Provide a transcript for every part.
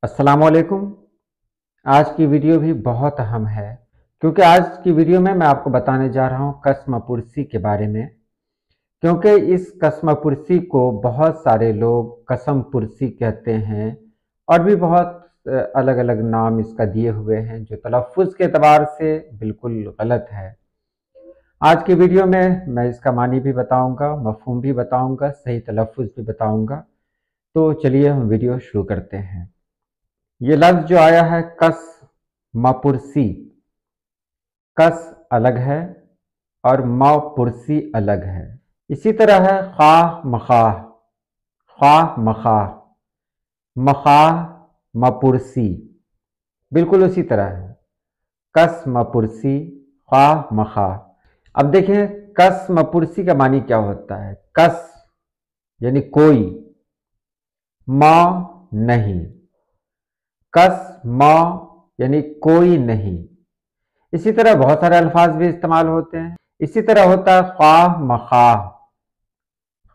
अस्सलाम वालेकुम। आज की वीडियो भी बहुत अहम है क्योंकि आज की वीडियो में मैं आपको बताने जा रहा हूँ कसम पुरसी के बारे में। क्योंकि इस कसम पुरसी को बहुत सारे लोग कसम पुरसी कहते हैं और भी बहुत अलग अलग नाम इसका दिए हुए हैं जो तलफ़ुज़ के एतबार से बिल्कुल गलत है। आज की वीडियो में मैं इसका मानी भी बताऊंगा, मफ़हूम भी बताऊंगा, सही तलफ़ुज़ भी बताऊंगा। तो चलिए हम वीडियो शुरू करते हैं। ये लफ्ज़ जो आया है कस मपुरसी, कस अलग है और मपुरसी अलग है। इसी तरह है ख्वाह मखाह, ख्वाह मखाह, मखाह मपुरसी, बिल्कुल उसी तरह है। कस मपुरसी, ख्वाह मखाह। अब देखें कस मपुरसी का मानी क्या होता है। कस यानी कोई, मा नहीं, कस मा यानी कोई नहीं। इसी तरह बहुत सारे अल्फाज भी इस्तेमाल होते हैं। इसी तरह होता है ख्वाह मखाह,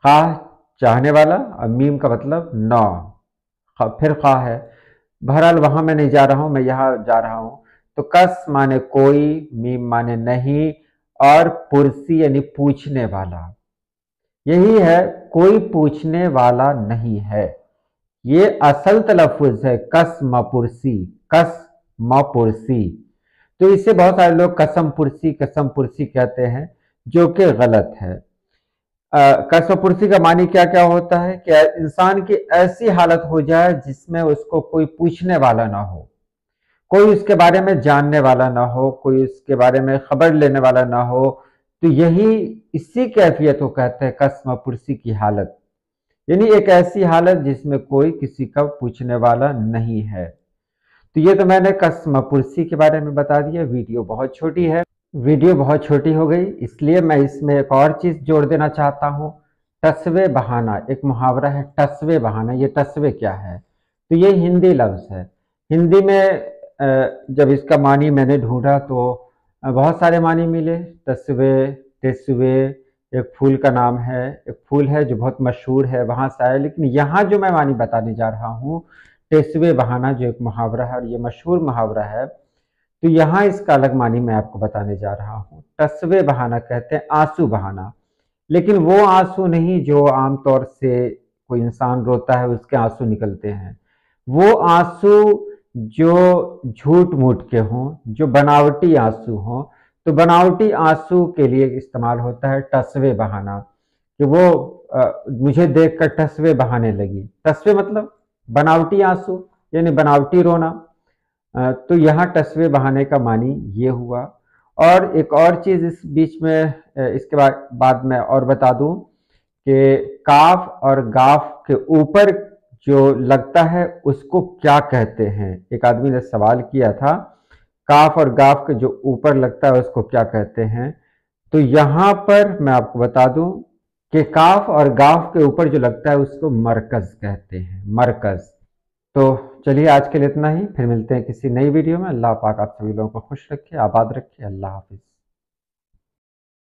ख्वाह चाहने वाला और मीम का मतलब नौ, फिर ख्वाह है। बहरहाल वहां मैं नहीं जा रहा हूं, मैं यहां जा रहा हूं। तो कस माने कोई, मीम माने नहीं और पुरसी यानी पूछने वाला। यही है, कोई पूछने वाला नहीं है। ये असल तलफ़ुज़ है कस मपुरसी, कस मपुरसी। तो इससे बहुत सारे लोग कसम पुरसी कहते हैं जो कि गलत है। कसम पुरसी का मानी क्या क्या होता है कि इंसान की ऐसी हालत हो जाए जिसमें उसको कोई पूछने वाला ना हो, कोई उसके बारे में जानने वाला ना हो, कोई उसके बारे में खबर लेने वाला ना हो। तो यही इसी कैफियत को कहते हैं कसम पुरसी की हालत, यानी एक ऐसी हालत जिसमें कोई किसी का पूछने वाला नहीं है। तो ये तो मैंने कसम पुरसी के बारे में बता दिया। वीडियो बहुत छोटी है, वीडियो बहुत छोटी हो गई, इसलिए मैं इसमें एक और चीज़ जोड़ देना चाहता हूँ। टसवे बहाना, एक मुहावरा है टसवे बहाना। ये टसवे क्या है? तो ये हिंदी लफ्ज़ है। हिंदी में जब इसका मानी मैंने ढूंढा तो बहुत सारे मानी मिले। टसवे, टेसवे, एक फूल का नाम है, एक फूल है जो बहुत मशहूर है, वहाँ से आया। लेकिन यहाँ जो मैं मानी बताने जा रहा हूँ, टेसवे बहाना, जो एक मुहावरा है और ये मशहूर मुहावरा है, तो यहाँ इसका अलग मानी मैं आपको बताने जा रहा हूँ। टसवे बहाना कहते हैं आंसू बहाना, लेकिन वो आंसू नहीं जो आमतौर से कोई इंसान रोता है उसके आंसू निकलते हैं। वो आंसू जो झूठ मूठ के हों, जो बनावटी आंसू हों। तो बनावटी आंसू के लिए इस्तेमाल होता है टसवे बहाना, कि वो मुझे देखकर टसवे बहाने लगी। टसवे मतलब बनावटी आंसू यानी बनावटी रोना। तो यहाँ टसवे बहाने का मानी ये हुआ। और एक और चीज़ इस बीच में इसके बाद मैं और बता दूं कि काफ और गाफ के ऊपर जो लगता है उसको क्या कहते हैं। एक आदमी ने सवाल किया था, काफ और गाफ के जो ऊपर लगता है उसको क्या कहते हैं। तो यहाँ पर मैं आपको बता दूं कि काफ और गाफ के ऊपर जो लगता है उसको मरकज कहते हैं, मरकज। तो चलिए आज के लिए इतना ही, फिर मिलते हैं किसी नई वीडियो में। अल्लाह पाक आप सभी लोगों को खुश रखे, आबाद रखे। अल्लाह हाफिज।